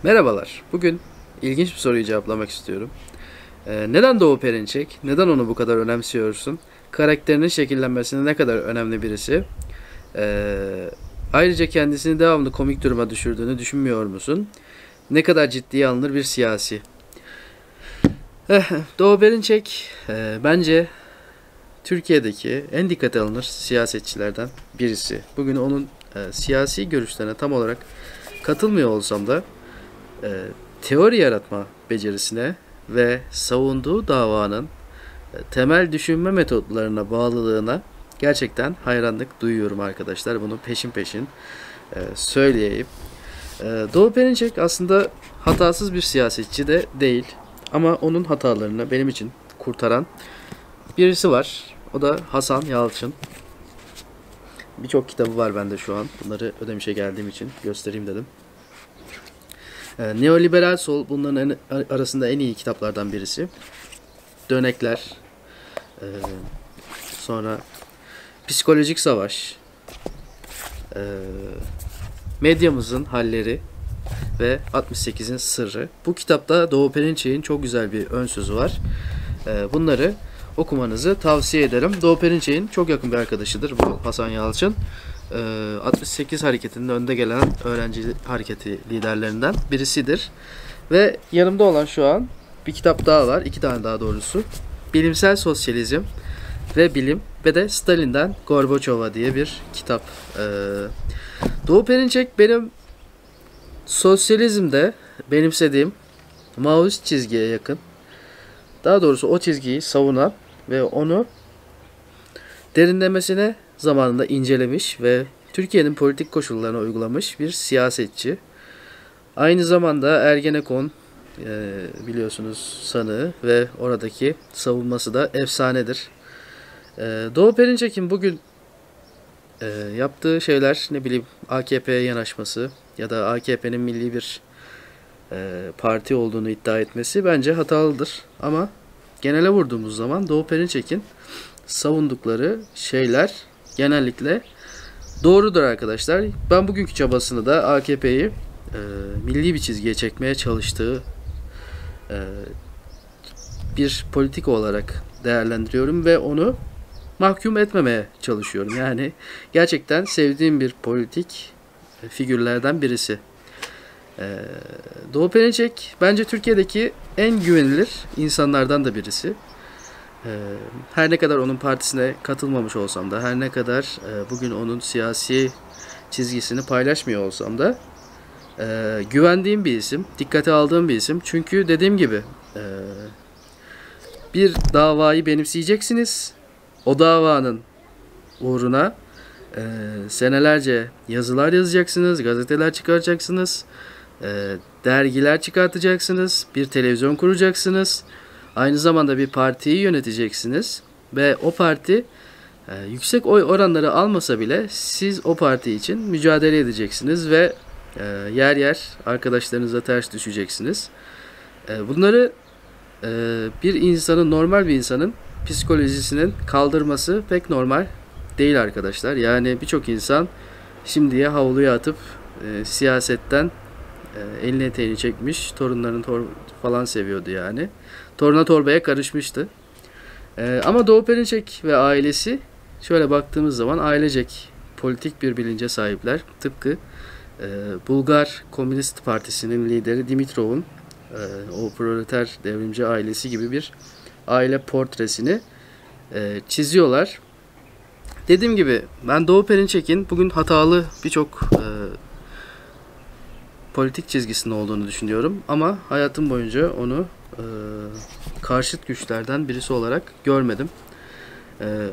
Merhabalar. Bugün ilginç bir soruyu cevaplamak istiyorum. Neden Doğu Perinçek? Neden onu bu kadar önemsiyorsun? Karakterinin şekillenmesinde ne kadar önemli birisi? Ee, Ayrıca kendisini devamlı komik duruma düşürdüğünü düşünmüyor musun? Ne kadar ciddiye alınır bir siyasi? Doğu Perinçek bence Türkiye'deki en dikkate alınır siyasetçilerden birisi. Bugün onun siyasi görüşlerine tam olarak katılmıyor olsam da e, teori yaratma becerisine ve savunduğu davanın temel düşünme metotlarına bağlılığına gerçekten hayranlık duyuyorum arkadaşlar. Bunu peşin peşin söyleyeyim. Doğu Perinçek aslında hatasız bir siyasetçi de değil. Ama onun hatalarını benim için kurtaran birisi var. O da Hasan Yalçın. Birçok kitabı var bende şu an. Bunları Ödemiş'e geldiğim için göstereyim dedim. Neoliberal Sol bunların arasında en iyi kitaplardan birisi. Dönekler, e, sonra Psikolojik Savaş, e, Medyamızın Halleri ve 68'in Sırrı. Bu kitapta Doğu Perinçek'in çok güzel bir ön sözü var. Bunları okumanızı tavsiye ederim. Doğu Perinçek'in çok yakın bir arkadaşıdır bu Hasan Yalçın. 68 hareketinin önde gelen öğrenci hareketi liderlerinden birisidir. Ve yanımda olan şu an bir kitap daha var. İki tane daha doğrusu. Bilimsel Sosyalizm ve Bilim ve de Stalin'den Gorbaçov'a diye bir kitap. Doğu Perinçek benim sosyalizmde benimsediğim Maoist çizgiye yakın. Daha doğrusu o çizgiyi savunan ve onu derinlemesine zamanında incelemiş ve Türkiye'nin politik koşullarına uygulamış bir siyasetçi. Aynı zamanda Ergenekon biliyorsunuz sanığı ve oradaki savunması da efsanedir. Doğu Perinçek'in bugün yaptığı şeyler ne bileyim AKP'ye yanaşması ya da AKP'nin milli bir parti olduğunu iddia etmesi bence hatalıdır. Ama genele vurduğumuz zaman Doğu Perinçek'in savundukları şeyler genellikle doğrudur arkadaşlar. Ben bugünkü çabasını da AKP'yi milli bir çizgiye çekmeye çalıştığı e, bir politik olarak değerlendiriyorum ve onu mahkum etmemeye çalışıyorum. Yani gerçekten sevdiğim bir politik figürlerden birisi. Ee, Doğu Perinçek bence Türkiye'deki en güvenilir insanlardan da birisi. Her ne kadar onun partisine katılmamış olsam da, her ne kadar bugün onun siyasi çizgisini paylaşmıyor olsam da güvendiğim bir isim, dikkate aldığım bir isim. Çünkü dediğim gibi bir davayı benimseyeceksiniz. O davanın uğruna senelerce yazılar yazacaksınız, gazeteler çıkaracaksınız, dergiler çıkartacaksınız, bir televizyon kuracaksınız. Aynı zamanda bir partiyi yöneteceksiniz ve o parti yüksek oy oranları almasa bile siz o parti için mücadele edeceksiniz ve yer yer arkadaşlarınıza ters düşeceksiniz. Bunları bir insanın, normal bir insanın psikolojisinin kaldırması pek normal değil arkadaşlar. Yani birçok insan şimdiye havluya atıp siyasetten elini eteğini çekmiş, torunlarını falan seviyordu yani. Toruna torbaya karışmıştı. Ama Doğu Perinçek ve ailesi şöyle baktığımız zaman ailecek politik bir bilince sahipler. Tıpkı Bulgar Komünist Partisi'nin lideri Dimitrov'un o proleter devrimci ailesi gibi bir aile portresini çiziyorlar. Dediğim gibi ben Doğu Perinçek'in bugün hatalı birçok politik çizgisinde olduğunu düşünüyorum. Ama hayatım boyunca onu karşıt güçlerden birisi olarak görmedim.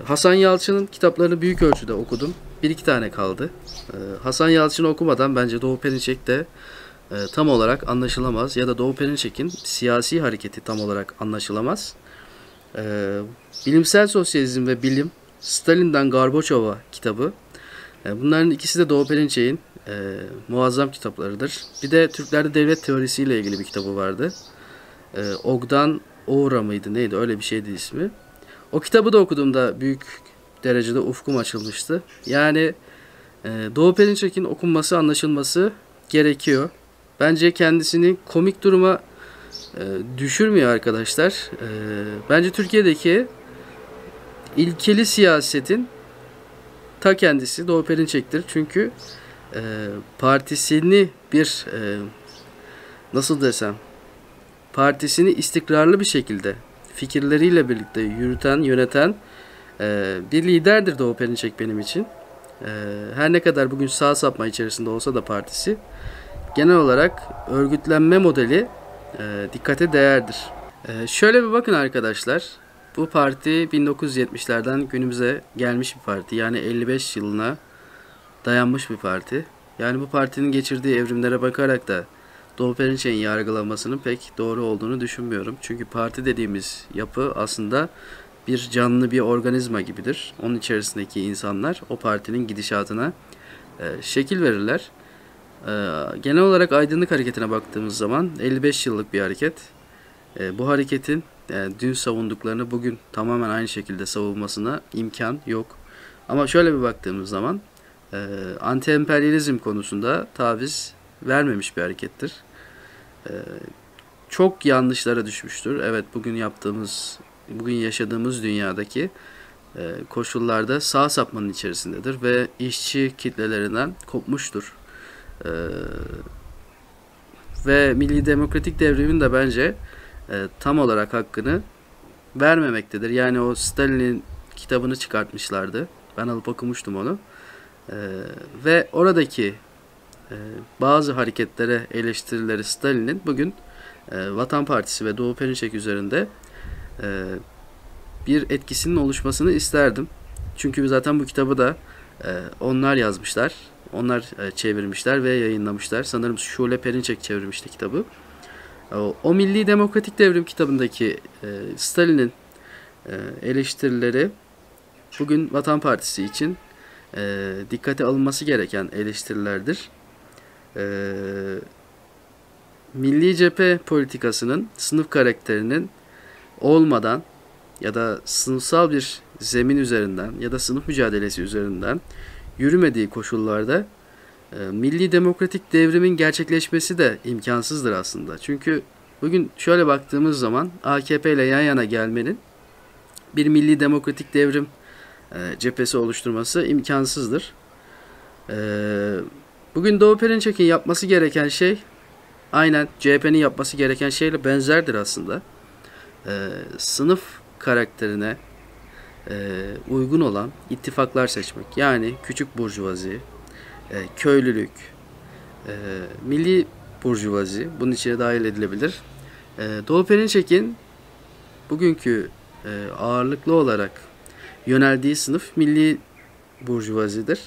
Hasan Yalçın'ın kitaplarını büyük ölçüde okudum. Bir iki tane kaldı. Hasan Yalçın'ı okumadan bence Doğu Perinçek de tam olarak anlaşılamaz. Ya da Doğu Perinçek'in siyasi hareketi tam olarak anlaşılamaz. Bilimsel Sosyalizm ve Bilim, Stalin'den Gorbaçov'a kitabı. Bunların ikisi de Doğu Perinçek'in muazzam kitaplarıdır. Bir de Türklerde Devlet Teorisi ile ilgili bir kitabı vardı. Ogdan Oğra mıydı neydi öyle bir şeydi ismi. O kitabı da okuduğumda büyük derecede ufkum açılmıştı. Yani Doğu Perinçek'in okunması, anlaşılması gerekiyor. bence kendisini komik duruma düşürmüyor arkadaşlar. Bence Türkiye'deki ilkeli siyasetin ta kendisi Doğu Perinçek'tir. Çünkü partisini nasıl desem, partisini istikrarlı bir şekilde fikirleriyle birlikte yöneten bir liderdir Doğu Perinçek benim için. Her ne kadar bugün sağ sapma içerisinde olsa da partisi, genel olarak örgütlenme modeli dikkate değerdir. Şöyle bir bakın arkadaşlar. Bu parti 1970'lerden günümüze gelmiş bir parti. Yani 55 yılına dayanmış bir parti. Yani bu partinin geçirdiği evrimlere bakarak da Doğu Perinçek'in yargılanmasının pek doğru olduğunu düşünmüyorum. Çünkü parti dediğimiz yapı aslında bir canlı bir organizma gibidir. Onun içerisindeki insanlar o partinin gidişatına şekil verirler. Genel olarak aydınlık hareketine baktığımız zaman 55 yıllık bir hareket. Bu hareketin dün savunduklarını bugün tamamen aynı şekilde savunmasına imkan yok. Ama şöyle bir baktığımız zaman anti-emperyalizm konusunda taviz vermemiş bir harekettir. Çok yanlışlara düşmüştür. Evet, bugün yaşadığımız dünyadaki koşullarda sağ sapmanın içerisindedir ve işçi kitlelerinden kopmuştur. Ve Milli Demokratik Devrim'in de bence tam olarak hakkını vermemektedir. Yani o Stalin'in kitabını çıkartmışlardı. Ben alıp okumuştum onu. Ve oradaki bazı hareketlere eleştirileri Stalin'in bugün Vatan Partisi ve Doğu Perinçek üzerinde bir etkisinin oluşmasını isterdim. Çünkü zaten bu kitabı da onlar yazmışlar. Onlar çevirmişler ve yayınlamışlar. Sanırım Şule Perinçek çevirmişti kitabı. O Milli Demokratik Devrim kitabındaki Stalin'in eleştirileri bugün Vatan Partisi için dikkate alınması gereken eleştirilerdir. Milli cephe politikasının sınıf karakterinin olmadan ya da sınıfsal bir zemin üzerinden ya da sınıf mücadelesi üzerinden yürümediği koşullarda milli demokratik devrimin gerçekleşmesi de imkansızdır aslında. Çünkü bugün şöyle baktığımız zaman AKP ile yan yana gelmenin bir milli demokratik devrim cephesi oluşturması imkansızdır. Bugün Doğu Perinçek'in yapması gereken şey aynen CHP'nin yapması gereken şeyle benzerdir aslında. Sınıf karakterine uygun olan ittifaklar seçmek. Yani küçük burjuvazi, köylülük, milli burjuvazi bunun içine dahil edilebilir. Doğu Perinçek'in bugünkü ağırlıklı olarak yöneldiği sınıf milli burjuvazidir.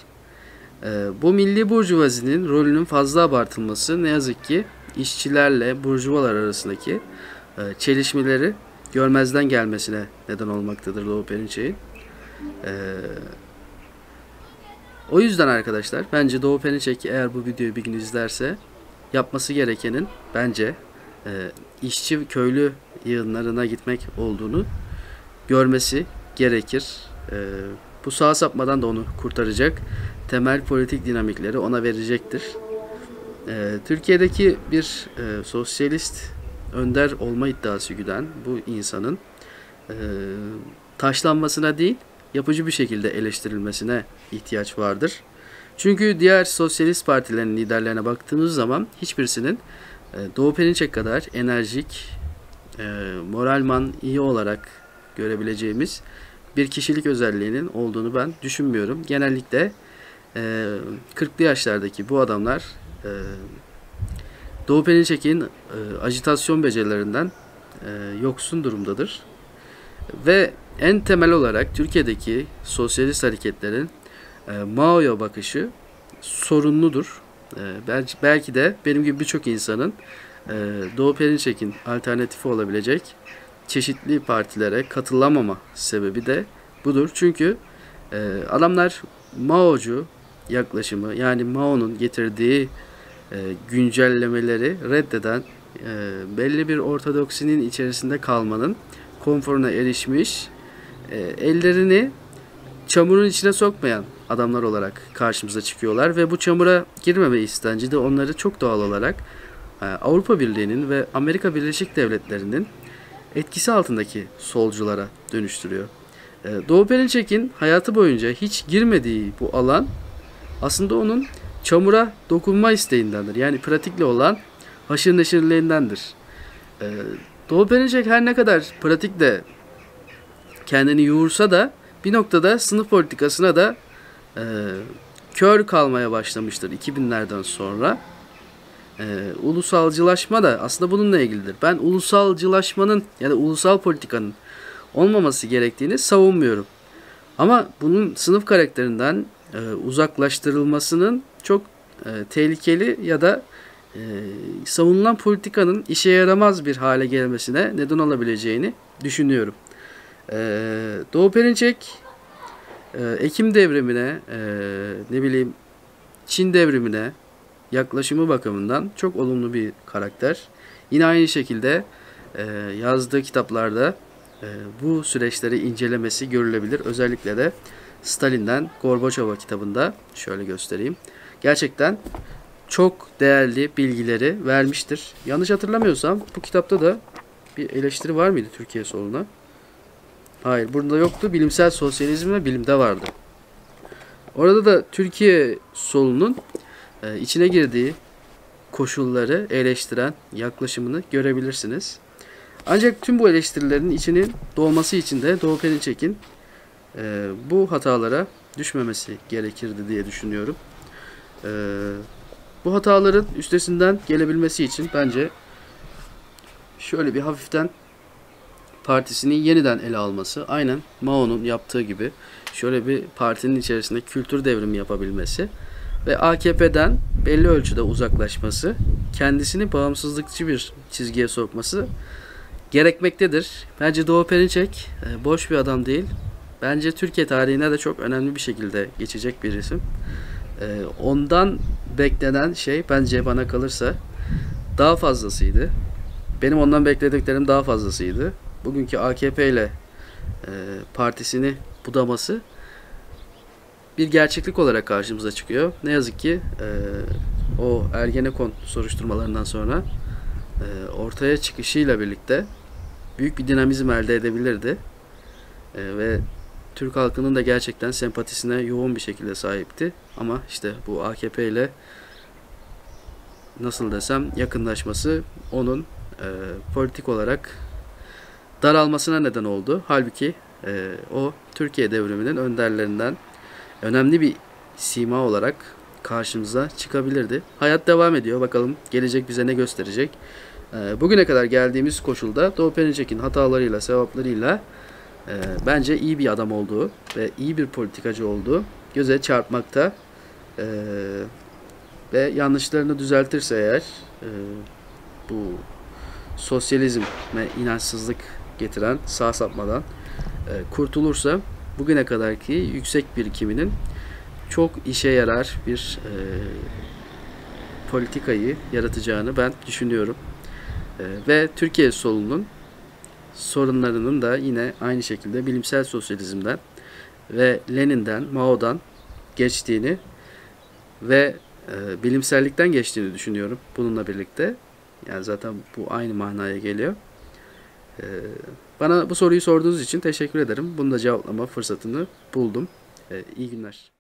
Bu milli burjuvazinin rolünün fazla abartılması ne yazık ki işçilerle burjuvalar arasındaki çelişmeleri görmezden gelmesine neden olmaktadır Doğu Perinçek'in. O yüzden arkadaşlar bence Doğu Perinçek eğer bu videoyu bir gün izlerse yapması gerekenin bence işçi köylü yığınlarına gitmek olduğunu görmesi gerekir. Bu sağ sapmadan da onu kurtaracak temel politik dinamikleri ona verecektir. Türkiye'deki bir sosyalist önder olma iddiası güden bu insanın taşlanmasına değil, yapıcı bir şekilde eleştirilmesine ihtiyaç vardır. Çünkü diğer sosyalist partilerin liderlerine baktığımız zaman hiçbirisinin Doğu Perinçek kadar enerjik, moralman iyi olarak görebileceğimiz bir kişilik özelliğinin olduğunu ben düşünmüyorum. Genellikle 40'lı yaşlardaki bu adamlar Doğu Perinçek'in ajitasyon becerilerinden yoksun durumdadır. Ve en temel olarak Türkiye'deki sosyalist hareketlerin Mao'ya bakışı sorunludur. Belki de benim gibi birçok insanın Doğu Perinçek'in alternatifi olabilecek çeşitli partilere katılamama sebebi de budur. Çünkü adamlar Mao'cu yaklaşımı, yani Mao'nun getirdiği güncellemeleri reddeden, belli bir ortodoksinin içerisinde kalmanın konforuna erişmiş, ellerini çamurun içine sokmayan adamlar olarak karşımıza çıkıyorlar ve bu çamura girmeme istenci de onları çok doğal olarak Avrupa Birliği'nin ve Amerika Birleşik Devletleri'nin etkisi altındaki solculara dönüştürüyor. Doğu Perinçek'in hayatı boyunca hiç girmediği bu alan aslında onun çamura dokunma isteğindendir. Yani pratikle olan haşır neşirliğindendir. Doğu Perinçek her ne kadar pratikle kendini yoğursa da bir noktada sınıf politikasına da e, kör kalmaya başlamıştır 2000'lerden sonra. Ulusalcılaşma da aslında bununla ilgilidir. Ben ulusalcılaşmanın ya da ulusal politikanın olmaması gerektiğini savunmuyorum. Ama bunun sınıf karakterinden uzaklaştırılmasının çok tehlikeli ya da savunulan politikanın işe yaramaz bir hale gelmesine neden olabileceğini düşünüyorum. Doğu Perinçek Ekim devrimine, ne bileyim Çin devrimine yaklaşımı bakımından çok olumlu bir karakter. Yine aynı şekilde yazdığı kitaplarda bu süreçleri incelemesi görülebilir. Özellikle de Stalin'den Gorbaçov'a kitabında şöyle göstereyim. Gerçekten çok değerli bilgileri vermiştir. Yanlış hatırlamıyorsam bu kitapta da bir eleştiri var mıydı Türkiye soluna? Hayır, burada yoktu. Bilimsel sosyalizm ve bilimde vardı. Orada da Türkiye solunun içine girdiği koşulları eleştiren yaklaşımını görebilirsiniz. Ancak tüm bu eleştirilerin içinin doğması için de Doğu Perinçek'in bu hatalara düşmemesi gerekirdi diye düşünüyorum. Bu hataların üstesinden gelebilmesi için bence şöyle bir hafiften partisini yeniden ele alması, aynen Mao'nun yaptığı gibi şöyle bir partinin içerisinde kültür devrimi yapabilmesi ve AKP'den belli ölçüde uzaklaşması, kendisini bağımsızlıkçı bir çizgiye sokması gerekmektedir. Bence Doğu Perinçek boş bir adam değil. Bence Türkiye tarihine de çok önemli bir şekilde geçecek bir isim. Ondan beklenen şey bence bana kalırsa daha fazlasıydı. Benim ondan beklediklerim daha fazlasıydı. Bugünkü AKP ile partisini budaması bir gerçeklik olarak karşımıza çıkıyor. Ne yazık ki o Ergenekon soruşturmalarından sonra ortaya çıkışıyla birlikte büyük bir dinamizm elde edebilirdi. Ve Türk halkının da gerçekten sempatisine yoğun bir şekilde sahipti. Ama işte bu AKP ile nasıl desem yakınlaşması onun politik olarak daralmasına neden oldu. Halbuki o Türkiye devriminin önderlerinden önemli bir sima olarak karşımıza çıkabilirdi. Hayat devam ediyor. Bakalım gelecek bize ne gösterecek. Bugüne kadar geldiğimiz koşulda Doğu Perinçek'in hatalarıyla, sevaplarıyla bence iyi bir adam olduğu ve iyi bir politikacı olduğu göze çarpmakta. Ve yanlışlarını düzeltirse eğer bu sosyalizm ve inançsızlık getiren sağ sapmadan kurtulursa bugüne kadarki yüksek birikiminin çok işe yarar bir politikayı yaratacağını ben düşünüyorum. Ve Türkiye solunun sorunlarının da yine aynı şekilde bilimsel sosyalizmden ve Lenin'den, Mao'dan geçtiğini ve bilimsellikten geçtiğini düşünüyorum bununla birlikte. Yani zaten bu aynı manaya geliyor. Bana bu soruyu sorduğunuz için teşekkür ederim. Bunu da cevaplama fırsatını buldum. İyi günler.